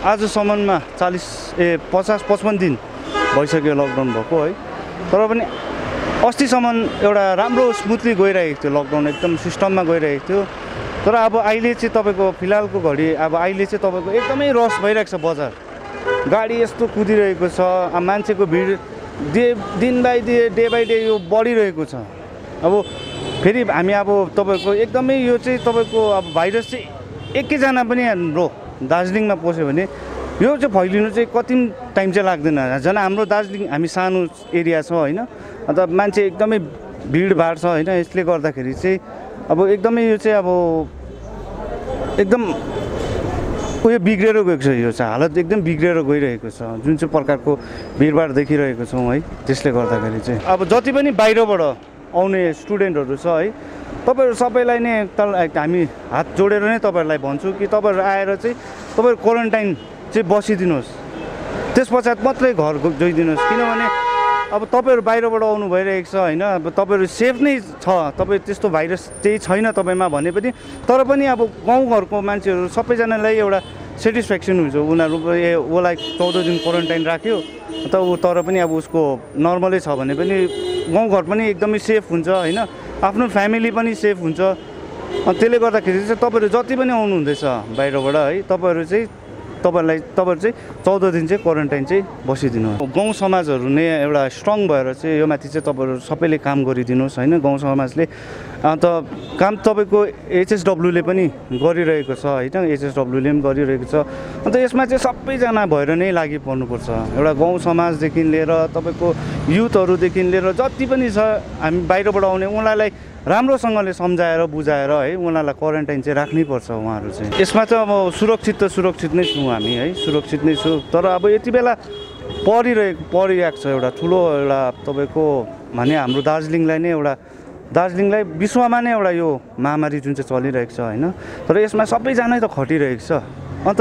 आजसम्ममा 50-55 दिन भइसक्यो लकडाउन भएको है। तर पनि अस्तिसम्म एउटा राम्रो स्मुथली गइरहेको थियो, लकडाउन एकदम सिस्टममा गइरहेको थियो। तर अब अहिले चाहिँ तपाईँको फिलहालको घडी अब अहिले चाहिँ तपाईँको एकदमै रस भइरहेको छ, बजार गाडी यस्तो कुदिरहेको छ, मान्छेको भिड दिन बाई डे बाई डे यो बढिरहेको छ। अब फेरि हामी अब तपाईँको एकदमै यो चाहिँ तपाईँको अब भाइरस चाहिँ एकैजना पनि हाम्रो दार्जिलिङमा पस्यो भने यो चाहिँ फैलिनु चाहिँ कति टाइम चाहिँ लाग्दैन। झन् हाम्रो दार्जिलिङ हामी सानो एरिया छ होइन, अन्त मान्छे एकदमै भिडभाड छ होइन। यसले गर्दाखेरि चाहिँ अब एकदमै यो चाहिँ अब एकदम उयो बिग्रेर गएको छ, यो चाहिँ हालत एकदम बिग्रेर गइरहेको छ, जुन चाहिँ प्रकारको भिडभाड देखिरहेको छौँ है। त्यसले गर्दाखेरि चाहिँ अब जति पनि बाहिरबाट आउने स्टुडेन्टहरू छ है, तपाईँहरू सबैलाई नै हामी हात जोडेर नै तपाईँहरूलाई भन्छु कि तपाईँहरू आएर चाहिँ तपाईँहरू क्वारेन्टाइन चाहिँ बसिदिनुहोस्, त्यस पश्चात मात्रै घर गइदिनुहोस्। किनभने अब तपाईँहरू बाहिरबाट आउनु भइरहेको छ होइन, अब तपाईँहरू सेफ नै छ, तपाईँ त्यस्तो भाइरस चाहिँ छैन तपाईँमा भने पनि, तर पनि अब गाउँघरको मान्छेहरू सबैजनालाई एउटा सेटिस्फ्याक्सन हुन्छ। उनीहरू उसलाई 14 दिन क्वारेन्टाइन राख्यो त तर पनि अब उसको नर्मलै छ भने पनि गाउँघर पनि एकदमै सेफ हुन्छ होइन, आफ्नो फ्यामिली पनि सेफ हुन्छ। त्यसले गर्दाखेरि चाहिँ तपाईँहरू जति पनि आउनुहुँदैछ बाहिरबाट है, तपाईँहरू चाहिँ 14 दिन चाहिँ क्वारेन्टाइन चाहिँ बसिदिनु। गाउँ समाजहरू नै एउटा स्ट्रङ भएर चाहिँ यो माथि चाहिँ तपाईँहरू सबैले काम गरिदिनुहोस् होइन। गाउँ समाजले अन्त काम तपाईँको HSW-ले पनि गरिरहेको छ होइन, HSW-ले पनि गरिरहेको छ। अन्त यसमा चाहिँ सबैजना भएर नै लागि पर्नुपर्छ, एउटा गाउँ समाजदेखि लिएर तपाईँको युथहरूदेखि लिएर जति पनि छ हामी बाहिरबाट आउने उनीहरूलाई राम्रोसँगले सम्झाएर बुझाएर है उनीहरूलाई क्वारेन्टाइन चाहिँ राख्नैपर्छ उहाँहरू चाहिँ। यसमा चाहिँ अब सुरक्षित नै छौँ हामी है, सुरक्षित नै छु। तर अब यति बेला परिरहेको छ एउटा ठुलो एउटा तपाईँको भने हाम्रो दार्जिलिङलाई विश्वमा नै एउटा यो महामारी जुन चाहिँ चलिरहेको छ होइन। तर यसमा सबैजना त खटिरहेको छ। अन्त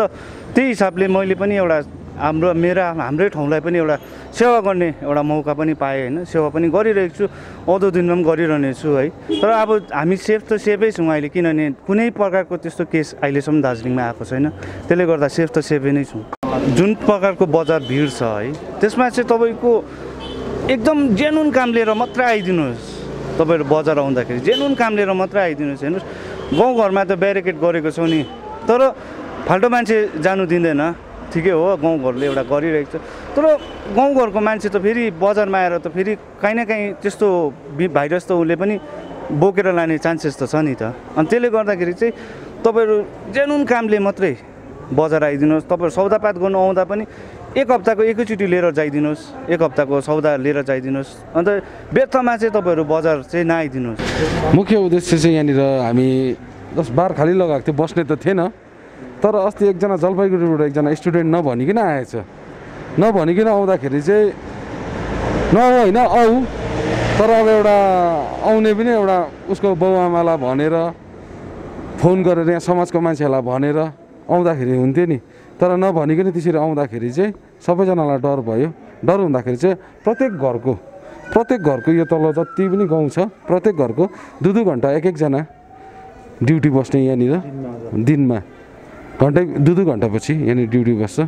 त्यही हिसाबले मैले पनि एउटा हाम्रै ठाउँलाई पनि एउटा सेवा गर्ने एउटा मौका पनि पाएँ होइन, सेवा पनि गरिरहेको छु, आउँदो दिनमा पनि गरिरहने छु है। तर अब हामी सेफ त सेफै छौँ अहिले, किनभने कुनै प्रकारको त्यस्तो केस अहिलेसम्म दार्जिलिङमा आएको छैन। त्यसले गर्दा सेफ त सेफै नै छौँ। जुन प्रकारको बजार भिड छ है, त्यसमा चाहिँ तपाईँको एकदम जेनुन काम लिएर मात्रै आइदिनुहोस्। तपाईँहरू बजार आउँदाखेरि जेनुन काम लिएर मात्रै आइदिनुहोस्। हेर्नुहोस् गाउँघरमा त ब्यारिकेड गरेको छौँ नि, तर फाल्टो मान्छे जानु दिँदैन, ठिकै हो गाउँघरले एउटा गरिरहेको छ। तर गाउँघरको मान्छे त फेरि बजारमा आएर त फेरि काहीँ न काहीँ त्यस्तो भाइरस त उसले पनि बोकेर लाने चान्सेस त छ नि त। अनि त्यसले गर्दाखेरि चाहिँ तपाईँहरू जेनुन कामले मात्रै बजार आइदिनुहोस्। तपाईँहरू सौदापात गर्नु आउँदा पनि एक हप्ताको एकैचोटि लिएर जाइदिनुहोस्, एक हप्ताको सौदा लिएर जाइदिनुहोस्। अन्त व्यर्थमा चाहिँ तपाईँहरू बजार चाहिँ नआइदिनुहोस्। मुख्य उद्देश्य चाहिँ यहाँनिर हामी 10 बार खाली लगाएको थियो, बस्ने त थिएन। तर अस्ति एकजना जलपाइगुडीबाट एकजना स्टुडेन्ट नभनिकन आएछ, नभनिकन आउँदाखेरि चाहिँ होइन आऊ, तर अब एउटा आउने पनि एउटा उसको बाउआमालाई भनेर फोन गरेर यहाँ समाजको मान्छेहरूलाई भनेर आउँदाखेरि हुन्थ्यो नि। तर नभनिकन त्यसरी आउँदाखेरि चाहिँ सबैजनालाई डर भयो। डर हुँदाखेरि चाहिँ प्रत्येक घरको यो तल जति पनि गाउँ छ प्रत्येक घरको 2-2 घन्टा एक-एकजना ड्युटी बस्ने यहाँनिर दिनमा घन्टै 2-2 घन्टापछि यहाँनिर ड्युटी बस्छ।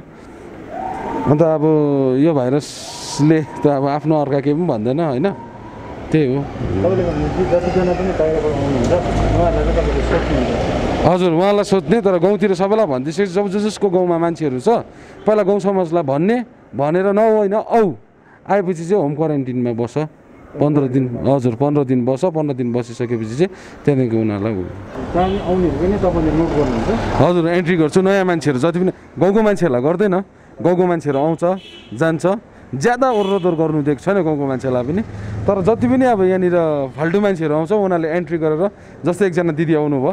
अन्त अब यो भाइरसले त अब आफ्नो अर्का केही पनि भन्दैन होइन, त्यही हो। हजुर उहाँलाई सोध्ने, तर गाउँतिर सबैलाई भनिदिइसकेपछि जब जसको गाउँमा मान्छेहरू छ पहिला गाउँ समाजलाई भनेर होइन आऊ, आएपछि चाहिँ होम क्वारेन्टिनमा बस 15 दिन। हजुर 15 दिन बस, 15 दिन बसिसकेपछि चाहिँ त्यहाँदेखि उनीहरूलाई हजुर एन्ट्री गर्छु। नयाँ मान्छेहरू जति पनि गाउँको मान्छेहरूलाई गर्दैन, गाउँको मान्छेहरू आउँछ जान्छ, ज्यादा ओर्रोदोर गर्नु दिएको छैन गाउँको मान्छेलाई पनि। तर जति पनि अब यहाँनिर फाल्टु मान्छेहरू आउँछ उनीहरूले एन्ट्री गरेर, जस्तै एकजना दिदी आउनुभयो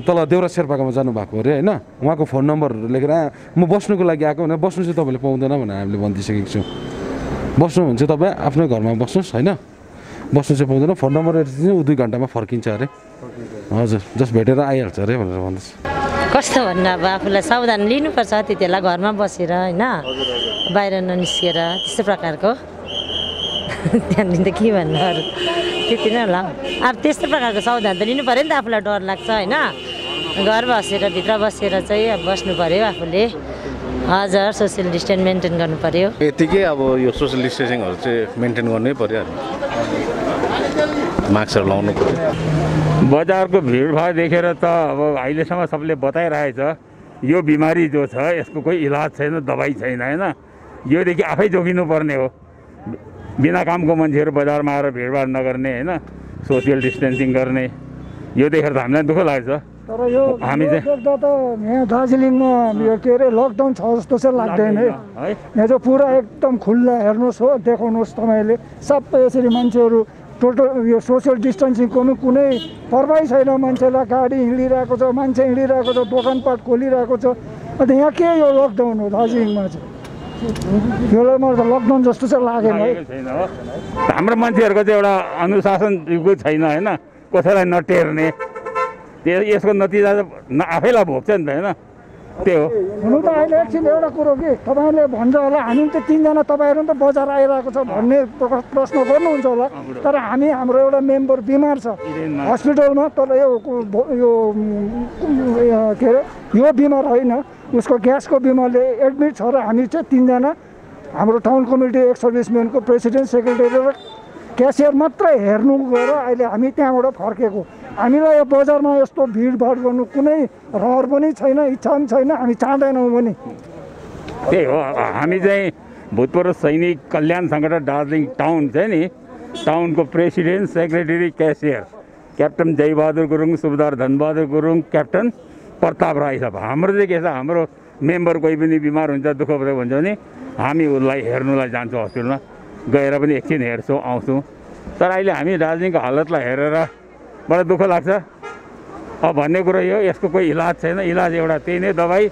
तल देउरा शेर्पाकोमा जानुभएको अरे होइन, उहाँको फोन नम्बरहरू लेखेर म बस्नुको लागि आएको भनेर बस्नु चाहिँ तपाईँले पाउँदैन भनेर हामीले भनिदिइसकेको छौँ। बस्नुहुन्छ तपाईँ आफ्नो घरमा बस्नुहोस् होइन, बस्नु चाहिँ पाउँदैन। फोन नम्बर चाहिँ 2 घन्टामा फर्किन्छ अरे। हजुर जस्ट भेटेर आइहाल्छ अरे भनेर भन्दैछ। कस्तो भन्नु अब आफूलाई सावधान लिनुपर्छ त्यति बेला घरमा बसेर होइन, बाहिर ननिस्केर त्यस्तो प्रकारको। त्यहाँदेखि त के भन्नु अरू त्यति नै होला। अब त्यस्तो प्रकारको सावधान त लिनु पऱ्यो नि त, आफूलाई डर लाग्छ होइन, घर बसेर भित्र बसेर चाहिँ अब बस्नु पऱ्यो आफूले। हजुर सोसियल डिस्टेन्स मेन्टेन गर्नु पर्यो। यतिकै अब यो सोसियल डिस्टेन्सिङहरू चाहिँ मेन्टेन गर्नै पर्यो मास्कहरू लाउनु पर्यो। बजारको भिडभाड देखेर त अब अहिलेसम्म सबले बताइरहेछ यो बिमारी जो छ यसको कोही इलाज छैन, दबाई छैन होइन। योदेखि आफै जोगिनु पर्ने हो। बिना कामको मान्छेहरू बजारमा आएर भिडभाड नगर्ने होइन, सोसियल डिस्टेन्सिङ गर्ने, यो देखेर त हामीलाई दुःख लाग्छ। तर यो हामी चाहिँ देख्दा त यहाँ दार्जिलिङमा यो के अरे लकडाउन छ जस्तो चाहिँ लाग्दैन है। यहाँ चाहिँ पुरा एकदम खुल्ला हेर्नुहोस् हो, देखाउनुहोस् तपाईँले सबै यसरी मान्छेहरू टोटल यो सोसियल डिस्टेन्सिङको पनि कुनै पर्वाही छैन। मान्छेलाई गाडी हिँडिरहेको छ, मान्छे हिँडिरहेको छ, दोकानपाट खोलिरहेको छ। अन्त यहाँ के यो लकडाउन हो दार्जिलिङमा चाहिँ? योलाई मलाई त लकडाउन जस्तो चाहिँ लागेन है। छैन हो, हाम्रो मान्छेहरूको चाहिँ एउटा अनुशासनको छैन होइन, कसैलाई नटेर्ने। यसको नतिजा त आफैलाई भोग्छ नि त होइन, त्यही हो। हुनु त अहिले एकछिन एउटा कुरो कि तपाईँले भन्छ होला हामी त तिनजना तपाईँहरू त बजार आइरहेको छ भन्ने प्रश्न गर्नुहुन्छ होला। तर हाम्रो एउटा मेम्बर बिमार छ हस्पिटलमा। तर यो के अरे यो बिमार होइन, उसको ग्यासको बिमारले एडमिट छ र हामी चाहिँ तिनजना हाम्रो टाउन कमिटी एक्स सर्भिसम्यानको प्रेसिडेन्ट, सेक्रेटरी र क्यासियर मात्रै हेर्नु गएर अहिले हामी त्यहाँबाट फर्केको। हामीलाई यो बजारमा यस्तो भिडभाड गर्नु कुनै रहर पनि छैन, इच्छा पनि छैन, हामी चाहँदैनौँ पनि। त्यही हो, हामी चाहिँ भूतपूर्व सैनिक कल्याण सङ्गठन दार्जिलिङ टाउन चाहिँ नि, टाउनको president, secretary, cashier captain Jaibahadur Gurung, Subedar Dhanbahadur Gurung, captain Pratap Rai sahib. हाम्रो चाहिँ के छ, हाम्रो मेम्बर कोही पनि बिमार हुन्छ, दुःख हुन्छ भने हामी उसलाई हेर्नुलाई जान्छौँ हस्पिटलमा, गएर पनि एकछिन हेर्छौँ आउँछौँ। तर अहिले हामी दार्जिलिङको हालतलाई हेरेर बडा दुःख लाग्छ। अब भन्ने कुरो यो, यसको कोही इलाज छैन। इलाज एउटा त्यही नै दबाई,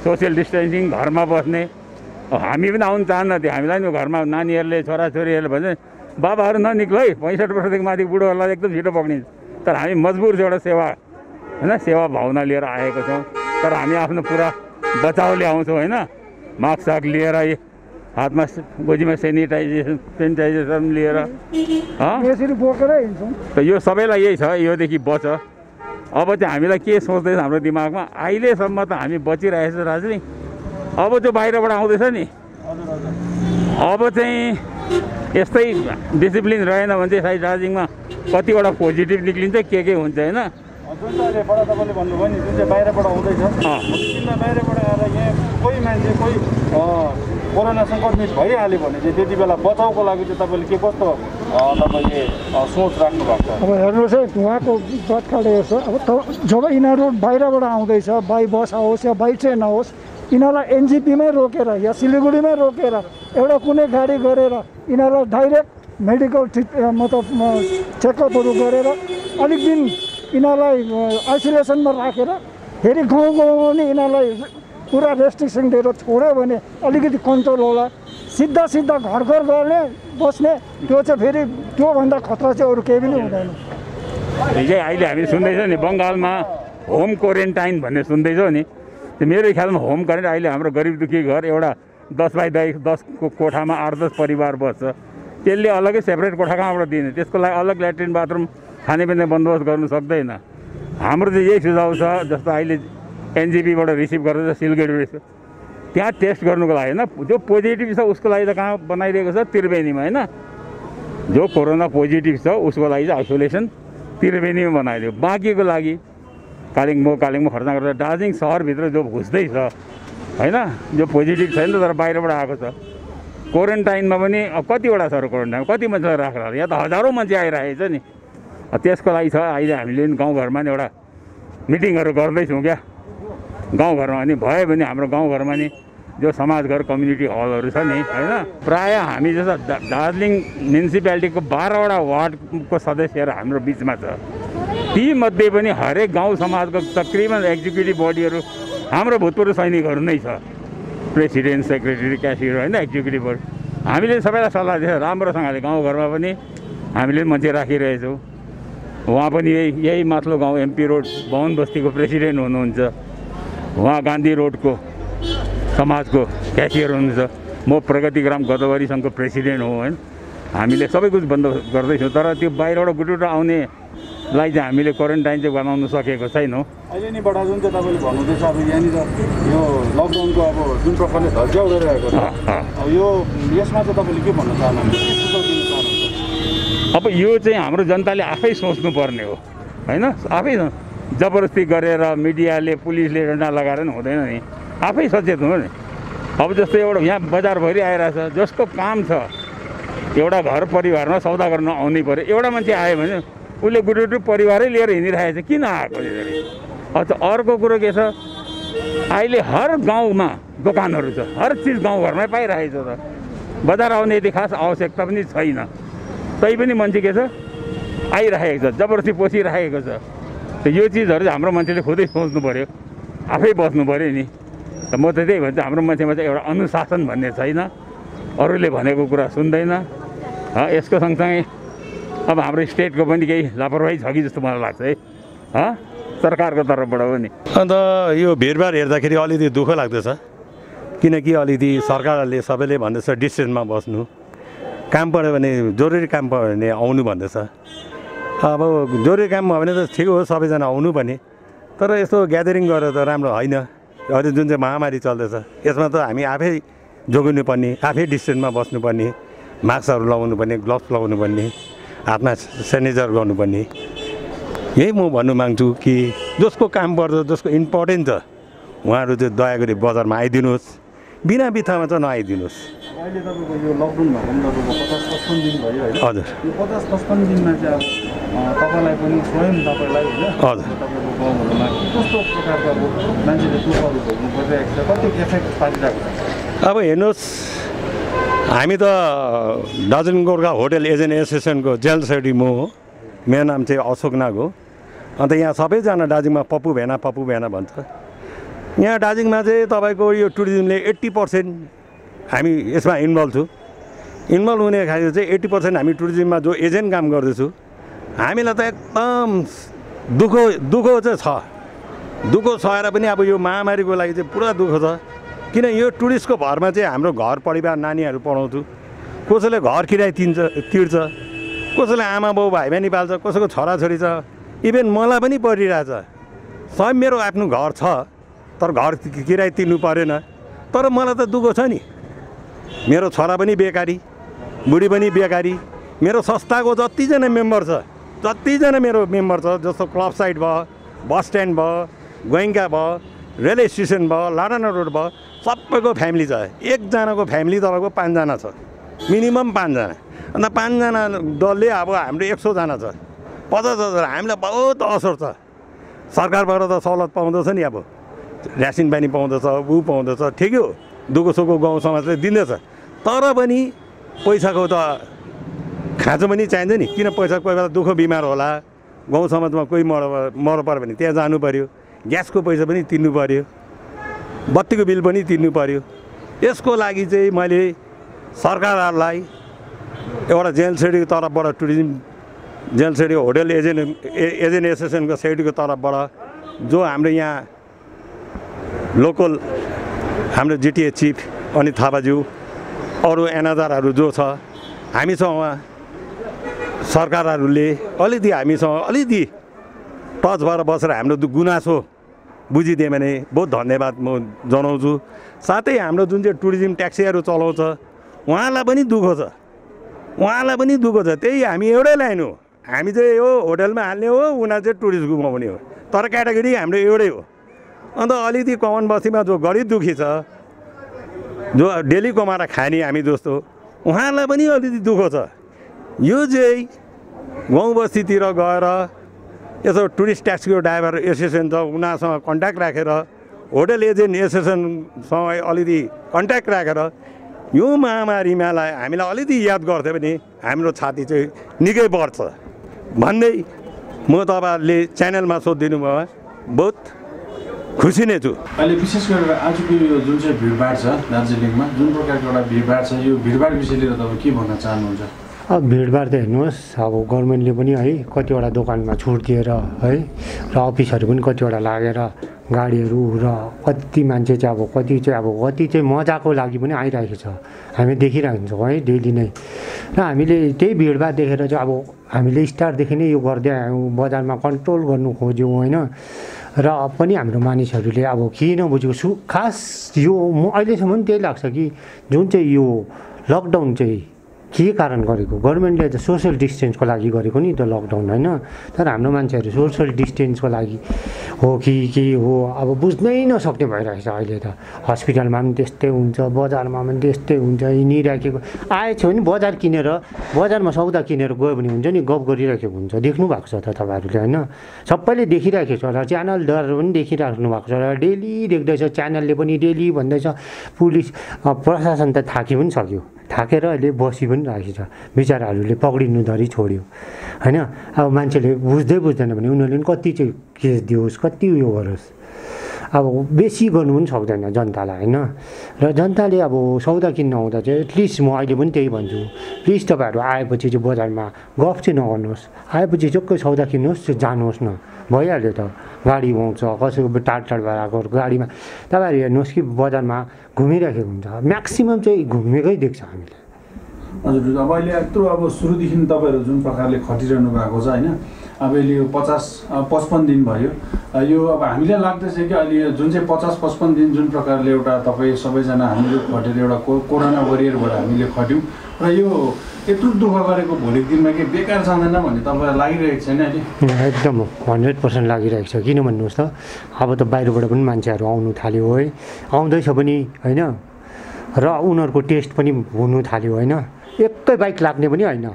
सोसियल डिस्टेन्सिङ, घरमा बस्ने। हामी पनि आउनु चाहन्न थियो, हामीलाई नि घरमा नानीहरूले, छोराछोरीहरूले भन्छ बाबाहरू ननिक्लो है, 65 वर्षदेखि माथि बुढोहरूलाई एकदम छिटो पक्रिन्छ। तर हामी मजबुर छ एउटा सेवा होइन, सेवा भावना लिएर आएको छौँ। तर हामी आफ्नो पुरा बचाउले आउँछौँ होइन, मास्क साग लिएर, हातमा गोजीमा सेनिटाइजेसन लिएर यसरी बोकेरै हिँड्छौँ। त यो सबैलाई यही छ, योदेखि बच। अब चाहिँ हामीलाई के सोच्दैछ हाम्रो दिमागमा, अहिलेसम्म त हामी बचिरहेछ दार्जिलिङ। अब जो बाहिरबाट आउँदैछ नि, अब चाहिँ यस्तै डिसिप्लिन रहेन भने चाहिँ सायद दार्जिलिङमा कतिवटा पोजिटिभ निक्लिन्छ, के हुन्छ होइन। जुन चाहिँ अहिले तपाईँले भन्नुभयो नि, जुन चाहिँ बाहिरबाट आउँदैछ, बाहिरबाट आएर यहाँ कोही मान्छे कोही कोरोना सङ्क्रमित भइहाल्यो भने चाहिँ त्यति बेला बचाउको लागि चाहिँ तपाईँले के कस्तो तपाईँले सोच राख्नु भएको छ? अब हेर्नुहोस् है, उहाँको बात काटेको छ। अब जब यिनीहरू बाहिरबाट आउँदैछ, बाई बस आओस् या बाई ट्रेन आओस्, यिनीहरूलाई एनजिपीमै रोकेर या सिलगढीमै रोकेर एउटा कुनै गाडी गरेर यिनीहरूलाई डाइरेक्ट मेडिकल मतलब चेकअपहरू गरेर अलिक दिन यिनीहरूलाई आइसोलेसनमा राखेर फेरि गाउँ गाउँमा नि यिनीहरूलाई पुरा रेस्ट्रिक्सन दिएर छोड्यो भने अलिकति कन्ट्रोल होला। सिधा घर गर्ने बस्ने, त्यो चाहिँ फेरि त्योभन्दा खतरा चाहिँ अरू केही पनि हुँदैन। हिजै अहिले हामी सुन्दैछौँ नि, बङ्गालमा होम क्वारेन्टाइन भन्ने सुन्दैछौँ नि। त्यो मेरो ख्यालमा होम क्वारेन्टाइन अहिले हाम्रो गरिब दुःखी घर एउटा 10 बाई 10 को कोठामा 8-10 परिवार बस्छ, त्यसले अलग्गै सेपरेट कोठा कहाँबाट दिने? त्यसको लागि अलग ल्याट्रिन बाथरुम खानेपिउने बन्दोबस्त गर्नु सक्दैन। हाम्रो चाहिँ यही सुझाव छ, जस्तो अहिले एनजिपीबाट रिसिभ गर्दैछ सिलगढी, त्यहाँ टेस्ट गर्नुको लागि होइन, जो पोजिटिभ छ उसको लागि त कहाँ बनाइदिएको छ, त्रिवेणीमा होइन। जो कोरोना पोजिटिभ छ उसको लागि चाहिँ आइसोलेसन त्रिवेणीमा बनाइदियो। बाँकीको लागि कालिम्पोङ खर्च गर्दा दार्जिलिङ सहरभित्र जो घुस्दैछ होइन, जो पोजिटिभ छैन तर बाहिरबाट आएको छ, क्वारेन्टाइनमा पनि अब कतिवटा छ क्वारेन्टाइन, कति मान्छेलाई राखेर यहाँ त हजारौँ मान्छे आइरहेको छ नि। त्यसको लागि छ अहिले हामीले पनि गाउँघरमा नि एउटा मिटिङहरू गर्दैछौँ क्या, गाउँघरमा नि भयो भने हाम्रो गाउँघरमा नि जो समाजघर कम्युनिटी हलहरू छ नि होइन, प्रायः हामी जस्तो दार्जिलिङ म्युनिसिपालिटीको 12वटा वार्डको सदस्यहरू हाम्रो बिचमा छ। तीमध्ये पनि हरेक गाउँ समाजको तकरिबन एक्जिक्युटिभ बडीहरू हाम्रो भूतपूर्व सैनिकहरू नै छ, प्रेसिडेन्ट, सेक्रेटरी, क्यासियर होइन, एक्जिक्युटिभ बोर्ड। हामीले सबैलाई सल्लाह दिन्छ राम्रोसँगले, गाउँघरमा पनि हामीले मान्छे राखिरहेछौँ। उहाँ पनि यही माथिल्लो गाउँ एमपी रोड बाहुन बस्तीको प्रेसिडेन्ट हुनुहुन्छ, उहाँ गान्धी रोडको समाजको क्यासियर हुनुहुन्छ, म प्रगतिग्राम गोदावरी सङ्घको प्रेसिडेन्ट हो होइन। हामीले सबै कुछ बन्दोबस्त गर्दैछौँ। तर त्यो बाहिरबाट गुटुट आउने लाई चाहिँ हामीले क्वारेन्टाइन चाहिँ बनाउन सकेको छैनौँ। अहिले नि बडा जुन चाहिँ तपाईँले भन्नुहुँदैछ अब यहाँनिर यो लकडाउनको अब जुन प्रकारले धज्याउ गरिरहेको छ अब यो यसमा चाहिँ तपाईँले के भन्न चाहनुहुन्छ? अब यो चाहिँ हाम्रो जनताले आफै सोच्नुपर्ने हो होइन, आफै जबरजस्ती गरेर मिडियाले पुलिसले डन्डा लगाएर नि हुँदैन नि, आफै सचेत हुनु नि। अब जस्तो एउटा यहाँ बजारभरि आइरहेछ, जसको काम छ एउटा घर परिवारमा सौदा गर्न आउनै पऱ्यो, एउटा मान्छे आयो भने उसले गुरुटु परिवारै लिएर हिँडिरहेको छ, किन आएको यसरी? अर्को कुरो के छ, अहिले हर गाउँमा दोकानहरू छ, हर चिज गाउँघरमै पाइरहेको छ त। बजार आउने यति खास आवश्यकता पनि छैन, तैपनि मान्छे के छ आइरहेको छ, जबरजस्ती पसिरहेको छ। यो चिजहरू चाहिँ हाम्रो मान्छेले खुदै सोच्नु पऱ्यो, आफै बस्नु पऱ्यो नि। म त त्यही भन्छ हाम्रो मान्छेमा चाहिँ एउटा अनुशासन भन्ने छैन, अरूले भनेको कुरा सुन्दैन। यसको सँगसँगै अब हाम्रो स्टेटको पनि केही लापरवाही छ कि जस्तो मलाई लाग्छ है, सरकारको तर्फबाट पनि। अन्त यो भिडभाड हेर्दाखेरि अलिकति दुःख लाग्दछ, किनकि अलिकति सरकारले सबैले भन्दैछ डिस्टेन्समा बस्नु, काम पऱ्यो भने जरुरी काम पऱ्यो भने आउनु भन्दैछ। अब जरुरी काम भयो भने त ठिक हो, सबैजना आउनु पनि, तर यस्तो ग्यादरिङ गरेर त राम्रो होइन। अहिले जुन चाहिँ महामारी चल्दैछ यसमा त हामी आफै जोगिनु पर्ने, आफै डिस्टेन्समा बस्नुपर्ने, मास्कहरू लगाउनु पर्ने, ग्लोभ्स लगाउनु पर्ने, हातमा सेनिटाइजर गर्नुपर्ने। यही म भन्नु माग्छु कि जसको काम पर्छ, जसको इम्पोर्टेन्ट छ, उहाँहरू चाहिँ दया गरी बजारमा आइदिनुहोस्, बिना बित्थामा चाहिँ नआइदिनुहोस्। अहिले तपाईँको यो लकडाउन भएको पनि तपाईँको 50-55 दिन भयो होइन? हजुर। यो 50-55 दिनमा चाहिँ अब तपाईँलाई पनि स्वयं तपाईँलाई होइन हजुर तपाईँको गाउँहरूमा कस्तो प्रकारको अब मान्छेले दुःखहरू भोग्नु परिरहेको छ, कति इफेक्ट पारिरहेको छ? अब हेर्नुहोस्, हामी त दार्जिलिङ गोर्खा होटल एजेन्ट एसोसिएसनको जेनरल सेक्रेटरी म हो, मेरो नाम चाहिँ अशोक नाग हो। अन्त यहाँ सबैजना दार्जिलिङमा पप्पु भेना भन्छ। यहाँ दार्जिलिङमा चाहिँ तपाईँको यो टुरिज्मले 80% हामी यसमा इन्भल्भ छु। इन्भल्भ हुने खालको चाहिँ 80% हामी टुरिज्ममा जो एजेन्ट काम गर्दैछु, हामीलाई त एकदम दुःख चाहिँ छ। दुःख सहेर पनि अब यो महामारीको लागि चाहिँ पुरा दुःख छ, किन यो टुरिस्टको भरमा चाहिँ हाम्रो घर परिवार नानीहरू पढाउँछु, कसैले घर किराया तिर्छ, कसैले आमा बाउ भाइ बहिनी पाल्छ, कसैको छोराछोरी छ, इभेन मलाई पनि परिरहेछ। स्वयं मेरो आफ्नो घर छ तर घर किराया तिर्नु परेन, तर मलाई त दुःख छ नि। मेरो छोरा पनि बेकारी, बुढी पनि बेकारी, मेरो संस्थाको जतिजना मेम्बर छ, जतिजना मेरो मेम्बर छ, जस्तो क्लब साइड भयो, बस स्ट्यान्ड भयो, गोइङ्का भयो, रेलवे स्टेसन भयो, लाडाना रोड भयो, सबैको फ्यामिली छ। एकजनाको फ्यामिली तपाईँको 5 जना छ, मिनिमम 5 जना। अन्त 5 जना दलले अब हाम्रो 100 जना छ, 50,000। हामीलाई बहुत असर छ। सरकारबाट त सहुलियत पाउँदैछ नि, अब रासिन पानी पाउँदैछ, पाउँदैछ, ठिकै हो, दुःख सुखको गाउँ समाजले दिँदैछ। तर पनि पैसाको त खाँचो पनि चाहिन्छ नि, किन पैसा कोही बेला दुःख बिमार होला, गाउँ समाजमा कोही मर पऱ्यो भने त्यहाँ जानु पऱ्यो, ग्यासको पैसा पनि तिर्नु पऱ्यो, बत्तीको बिल पनि तिर्नु पऱ्यो। यसको लागि चाहिँ मैले सरकारहरूलाई एउटा जेनरल सेक्रेटरीको तर्फबाट, tourism general secretary hotel agent एसोसिएसनको सेक्रेटरीको तर्फबाट, जो हाम्रो यहाँ लोकल हाम्रो जिटिए चिफ अनित थापाज्यू, अरू एनआरहरू जो छ, हामीसँग सरकारहरूले अलिकति हामीसँग अलिकति टच भएर बसेर हाम्रो गुनासो बुझिदियो भने बहुत धन्यवाद म जनाउँछु। साथै हाम्रो जुन चाहिँ टुरिज्म ट्याक्सीहरू चलाउँछ उहाँलाई पनि दुःख छ, त्यही हामी एउटै लाइन हो। हामी चाहिँ यो होटलमा हाल्ने हो, उनीहरू चाहिँ टुरिस्ट घुमाउने हो, तर क्याटेगोरी हाम्रो एउटै हो। अन्त अलिकति कमान बस्तीमा जो गरिब दुःखी छ, जो डेली कमाएर खाने हामी जस्तो, उहाँहरूलाई पनि अलिकति दुःख छ। यो चाहिँ गाउँ बस्तीतिर गएर यसो टुरिस्ट ट्याक्सीको ड्राइभर एसोसिएसन छ, उनीहरूसँग कन्ट्याक्ट राखेर, होटल एजेन्ट एसोसिएसनसँग अलिकति कन्ट्याक्ट राखेर यो महामारीमालाई हामीलाई अलिकति याद गर्थ्यो भने हाम्रो छाती चाहिँ निकै बढ्छ भन्दै म तपाईँहरूले च्यानलमा सोधिदिनु भयो, बहुत खुसी नै छु। अहिले विशेष गरेर आजको यो जुन चाहिँ भिडभाड छ दार्जिलिङमा, जुन प्रकारको एउटा भिडभाड छ, यो भिडभाड विषय लिएर तपाईँ के भन्न चाहनुहुन्छ? अब भिडभाड त हेर्नुहोस्, अब गभर्मेन्टले पनि है कतिवटा दोकानमा छुट दिएर है, र अफिसहरू पनि कतिवटा लागेर गाडीहरू र कति मान्छे चाहिँ कति चाहिँ मजाको लागि पनि आइरहेको छ, हामी देखिरहेको छौँ है डेली नै। र हामीले त्यही भिडभाड देखेर चाहिँ हामीले स्टार्टदेखि नै यो गर्दै आयौँ, बजारमा कन्ट्रोल गर्नु खोज्यौँ होइन। र पनि हाम्रो मानिसहरूले के नबुझेको खास यो म अहिलेसम्म त्यही लाग्छ कि जुन चाहिँ यो लकडाउन चाहिँ के कारण गरेको, गभर्मेन्टले त सोसियल डिस्टेन्सको लागि गरेको नि त लकडाउन होइन। तर हाम्रो मान्छेहरू सोसियल डिस्टेन्सको लागि हो कि के हो बुझ्नै नसक्ने भइरहेको छ अहिले त। हस्पिटलमा पनि त्यस्तै हुन्छ, बजारमा पनि त्यस्तै हुन्छ, हिँडिराखेको आएछ भने बजारमा सौदा किनेर गयो भने हुन्छ नि गफ गरिराखेको हुन्छ, देख्नु भएको छ त तपाईँहरूले होइन। सबैले देखिराखेको छ र च्यानलद्वारा पनि देखिराख्नु भएको छ र डेली देख्दैछ, च्यानलले पनि डेली भन्दैछ। पुलिस प्रशासन त थाकि पनि सक्यो, थाकेर अहिले बसी पनि राखेको छ, बिचराहरूले पक्रिनु धरि छोड्यो होइन। मान्छेले बुझ्दैन भने उनीहरूले पनि कति चाहिँ केस दियोस्, कति उयो गरोस्, बेसी गर्नु पनि सक्दैन जनतालाई होइन। र जनताले सौदा किन्न आउँदा चाहिँ एटलिस्ट म अहिले पनि त्यही भन्छु, प्लिज तपाईँहरू आएपछि चाहिँ बजारमा गफ चाहिँ नगर्नुहोस्, आएपछि चक्कै सौदा किन्नुहोस्, जानुहोस् न, भइहाल्यो त। गाडी आउँछ, कसैको टाढाबाट आएको गाडीमा तपाईँहरू हेर्नुहोस् कि बजारमा घुमिराखेको हुन्छ, म्याक्सिमम् चाहिँ घुमेकै देख्छ हामीले। हजुर अहिले यत्रो सुरुदेखि तपाईँहरू जुन प्रकारले खटिरहनु भएको छ होइन, अहिले यो 50-55 दिन भयो, यो हामीलाई लाग्दैछ कि अहिले जुन चाहिँ 50-55 दिन जुन प्रकारले एउटा तपाईँ सबैजना हामीले खटेर एउटा कोरोना वरियरबाट हामीले खट्यौँ र यो यत्रो दुःख गरेको भोलिको दिनमा के बेकार जाँदैन भन्ने तपाईँलाई लागिरहेको छैन अहिले? एकदम 100% लागिरहेको छ। किन भन्नुहोस् त, त बाहिरबाट पनि मान्छेहरू आउनु थाल्यो है, आउँदैछ पनि होइन, र उनीहरूको टेस्ट पनि हुनु थाल्यो होइन। एकै बाइक लाग्ने पनि होइन,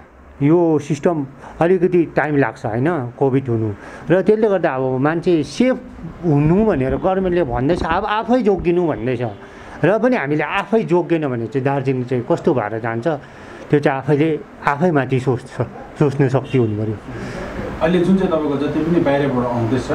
यो सिस्टम अलिकति टाइम लाग्छ होइन कोभिड हुनु। र त्यसले गर्दा मान्छे सेफ हुनु भनेर गभर्मेन्टले भन्दैछ, आफै जोगिनु भन्दैछ। र पनि हामीले आफै जोगिएन भने चाहिँ दार्जिलिङ चाहिँ कस्तो भएर जान्छ, त्यो चाहिँ आफैमाथि सोच्ने शक्ति हुनु पऱ्यो। अहिले जुन चाहिँ तपाईँको जति पनि बाहिरबाट आउँदैछ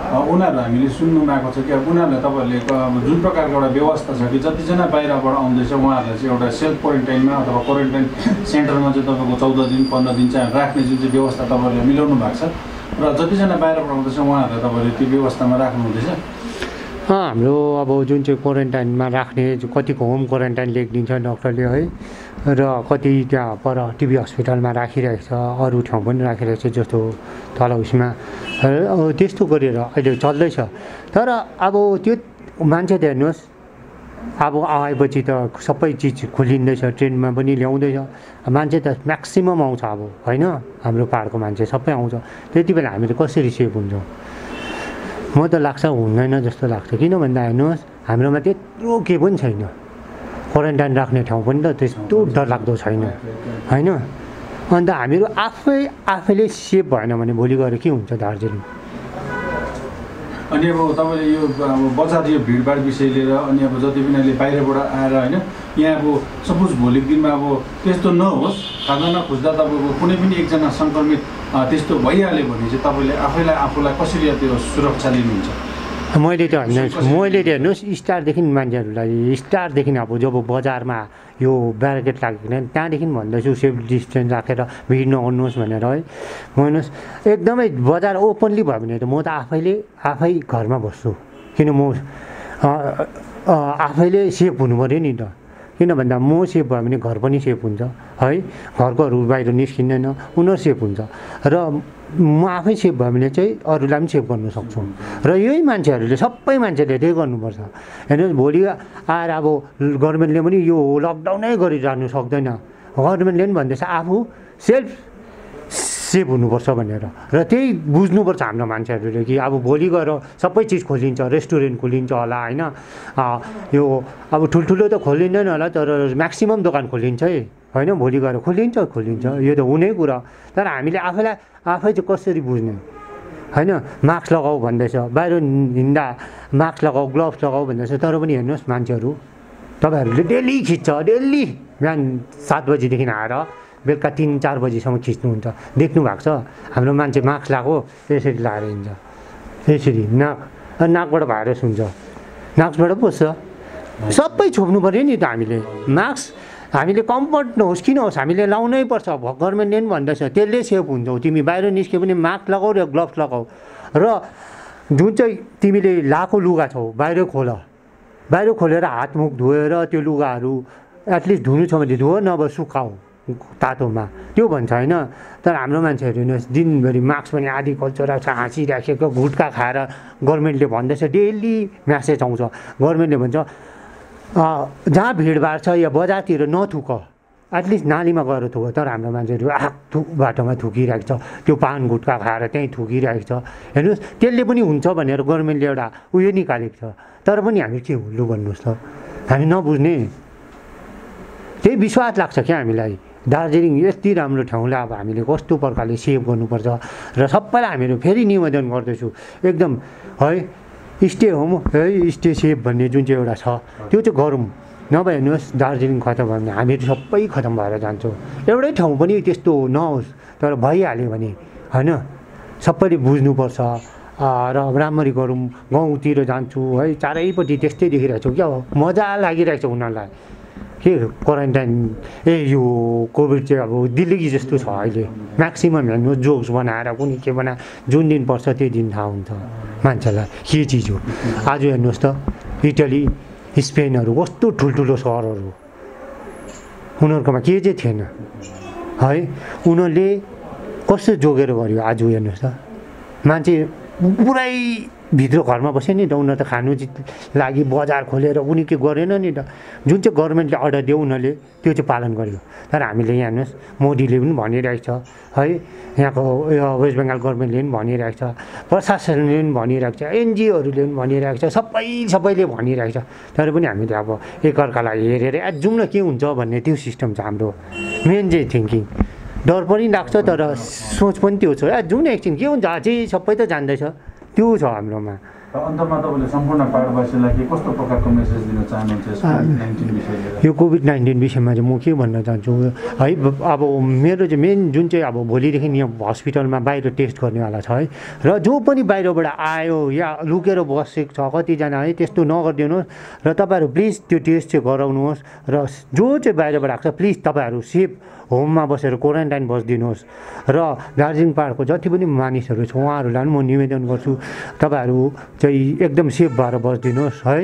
उनीहरू हामीले सुन्नु पाएको छ कि उनीहरूलाई तपाईँहरूले जुन प्रकारको एउटा व्यवस्था छ कि जतिजना बाहिरबाट आउँदैछ उहाँहरूलाई चाहिँ एउटा सेल्फ क्वारेन्टाइनमा अथवा क्वारेन्टाइन सेन्टरमा चाहिँ तपाईँको 14 दिन 15 दिन चाहिँ राख्ने जुन चाहिँ व्यवस्था तपाईँहरूले मिलाउनु भएको छ र जतिजना बाहिरबाट आउँदैछ उहाँहरूलाई तपाईँहरूले त्यो व्यवस्थामा राख्नु हुँदैछ? हाम्रो जुन चाहिँ क्वारेन्टाइनमा राख्ने कतिको होम क्वारेन्टाइन लेखिदिन्छ डक्टरले है, र कति त्यहाँ पर टिबी हस्पिटलमा राखिरहेको छ, अरू ठाउँ पनि राखिरहेको छ जस्तो तल उसमा, त्यस्तो गरेर अहिले चल्दैछ। तर त्यो मान्छे त हेर्नुहोस् आएपछि त सबै चिज खोलिँदैछ, ट्रेनमा पनि ल्याउँदैछ, मान्छे त म्याक्सिमम् आउँछ होइन, हाम्रो पाहाडको मान्छे सबै आउँछ। त्यति बेला हामीले कसरी सेफ हुन्छौँ? म त लाग्छ हुँदैन जस्तो लाग्छ। किन भन्दा हेर्नुहोस् हाम्रोमा त्यत्रो के पनि छैन, क्वारेन्टाइन राख्ने ठाउँ पनि त त्यस्तो डरलाग्दो छैन होइन। अन्त हामीहरू आफैले सेफ भएन भने भोलि गएर के हुन्छ दार्जिलिङ? अनि तपाईँले यो बजार यो भिडभाड विषय लिएर अनि जति पनि अहिले बाहिरबाट आएर होइन यहाँ सपोज भोलिको दिनमा त्यस्तो नहोस्, खाना नखोज्दा तपाईँको कुनै पनि एकजना सङ्क्रमित त्यस्तो भइहाल्यो भने चाहिँ तपाईँले आफूलाई कसरी त्यो सुरक्षा लिनुहुन्छ? मैले त हेर्नुहोस् स्टारदेखि मान्छेहरूलाई जब बजारमा यो ब्यारिकेड लागेको त्यहाँदेखि भन्दैछु सेफ डिस्टेन्स राखेर भिड नगर्नुहोस् भनेर है। हेर्नुहोस् एकदमै बजार ओपनली भयो भने त म त आफै घरमा बस्छु, किन म आफैले सेफ हुनु पऱ्यो नि त। किन भन्दा म सेफ भयो भने घर पनि सेफ हुन्छ है, घरकोहरू बाहिर निस्किँदैन, उनीहरू सेफ हुन्छ र म आफै सेफ भयो भने चाहिँ अरूलाई पनि सेफ गर्नु सक्छु। र यही मान्छेहरूले सबै मान्छेले त्यही गर्नुपर्छ। हेर्नुहोस् भोलि आएर गभर्मेन्टले पनि यो लकडाउनै गरिरहनु सक्दैन, गभर्मेन्टले पनि भन्दैछ आफू सेफ हुनुपर्छ भनेर, र त्यही बुझ्नुपर्छ हाम्रो मान्छेहरूले कि भोलि गएर सबै चिज खोलिन्छ, रेस्टुरेन्ट खोलिन्छ होला होइन, यो ठुल्ठुलो त खोलिँदैन होला तर म्याक्सिमम् दोकान खोलिन्छ है होइन, भोलि गएर खोलिन्छ यो त हुने कुरा। तर हामीले आफै चाहिँ कसरी बुझ्ने होइन? मास्क लगाऊ भन्दैछ, बाहिर हिँड्दा मास्क लगाऊ, ग्लोभ्स लगाऊ भन्दैछ, तर पनि हेर्नुहोस् मान्छेहरू तपाईँहरूले डेली खिच्छ, डेली बिहान 7 बजीदेखि आएर बेलुका 3-4 बजीसम्म खिच्नुहुन्छ, देख्नु भएको छ। हाम्रो मान्छे मास्क लगाएको यसरी लगाएर हिँड्छ, यसरी नाकबाट भाइरस हुन्छ, नाकबाट पस्छ, सबै छोप्नु पऱ्यो नि त हामीले। मास्क हामीले कम्फर्ट नहोस् किन होस् हामीले लाउनै पर्छ, गभर्मेन्टले पनि भन्दैछ त्यसले सेफ हुन्छौ, तिमी बाहिर निस्के पनि मास्क लगाऊ र ग्लोभ्स लगाऊ। र जुन चाहिँ तिमीले लाएको लुगा छौ बाहिर खोलेर हातमुख धोएर त्यो लुगाहरू एटलिस्ट धुनु छ भने धुयो नभए सुकाऊ तातोमा त्यो भन्छ होइन। तर हाम्रो मान्छेहरू हेर्नुहोस् दिनभरि मास्क पनि आधी कल्चर छ हाँसिराखेको गुट्का खाएर गभर्मेन्टले भन्दैछ डेली म्यासेज आउँछ गभर्मेन्टले भन्छ जहाँ भिडभाड छ या बजारतिर नथुक एटलिस्ट नालीमा गएर थुक। तर हाम्रो मान्छेहरू बाटोमा थुकिरहेको छ त्यो पान गुट्का खाएर त्यहीँ थुकिरहेको छ हेर्नुहोस् त्यसले पनि हुन्छ भनेर गभर्मेन्टले एउटा उयो निकालेको छ तर पनि हामी के हुल्लु भन्नुहोस् त हामी नबुझ्ने त्यही विश्वास लाग्छ क्या हामीलाई दार्जिलिङ यति राम्रो ठाउँलाई अब हामीले कस्तो प्रकारले सेभ गर्नुपर्छ र सबैलाई हामीहरू फेरि निवेदन गर्दैछु एकदम है स्टे होम है स्टे सेभ भन्ने जुन चाहिँ एउटा छ त्यो चाहिँ गरौँ नभए हेर्नुहोस् दार्जिलिङ खतम भयो भने हामीहरू सबै खतम भएर जान्छौँ। एउटै ठाउँ पनि त्यस्तो नहोस् तर भइहाल्यो भने होइन सबैले बुझ्नुपर्छ र राम्ररी गरौँ। गाउँतिर जान्छु है चारैपट्टि त्यस्तै देखिरहेको छु क्या मजा लागिरहेको छ उनीहरूलाई के क्वारेन्टाइन यो कोभिड चाहिँ अब दिल्ली जस्तो छ अहिले म्याक्सिमम् हेर्नुहोस् जोक्स बनाएर कुनै के बनाएर जुन दिन पर्छ त्यो दिन थाहा हुन्छ मान्छेलाई के चिज हो। आज हेर्नुहोस् त इटली स्पेनहरू कस्तो ठुल्ठुलो सहरहरू उनीहरूकोमा के चाहिँ थिएन है उनीहरूले कस्तो जोगेर गर्यो आज हेर्नुहोस् त मान्छे पुरै भित्र घरमा बस्यो नि त उनीहरू त खानु लागि बजार खोलेर उनी के गरेन नि त जुन चाहिँ गभर्मेन्टले अर्डर दियो उनीहरूले त्यो चाहिँ पालन गर्यो। तर हामीले यहाँ हेर्नुहोस् मोदीले पनि भनिरहेको छ है यहाँको वेस्ट बेङ्गाल गभर्मेन्टले पनि भनिरहेको छ प्रशासनले पनि भनिरहेको छ एनजिओहरूले पनि भनिरहेको छ सबैले भनिरहेको छ तर पनि हामीले अब एकअर्कालाई हेरेर जाउँ न के हुन्छ भन्ने त्यो सिस्टम छ हाम्रो मेन चाहिँ थिङ्किङ। डर पनि लाग्छ तर सोच पनि त्यो छ जाउँ न एकछिन के हुन्छ अझै सबै त जान्दैछ त्यो छ हाम्रोमा। अन्तमा तपाईँले सम्पूर्ण पहाडवासीलाई के कस्तो प्रकारको मेसेज दिन चाहनुहुन्छ यो कोभिड-19 विषयमा चाहिँ म के भन्न चाहन्छु है अब मेरो चाहिँ मेन जुन चाहिँ अब भोलिदेखि यहाँ हस्पिटलमा बाहिर टेस्ट गर्नेवाला छ है र जो पनि बाहिरबाट आयो या लुकेर बसेको छ कतिजना है त्यस्तो नगरिदिनुहोस् र तपाईँहरू प्लिज त्यो टेस्ट चाहिँ गराउनुहोस् र जो चाहिँ बाहिरबाट आएको छ प्लिज तपाईँहरू सेफ होममा बसेर क्वारेन्टाइन बसिदिनुहोस् र दार्जिलिङ पाहाडको जति पनि मानिसहरू छ उहाँहरूलाई पनि म निवेदन गर्छु तपाईँहरू चाहिँ एकदम सेफ भएर बसिदिनुहोस् है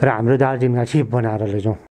र हाम्रो दार्जिलिङलाई सेफ बनाएर लैजाउँ।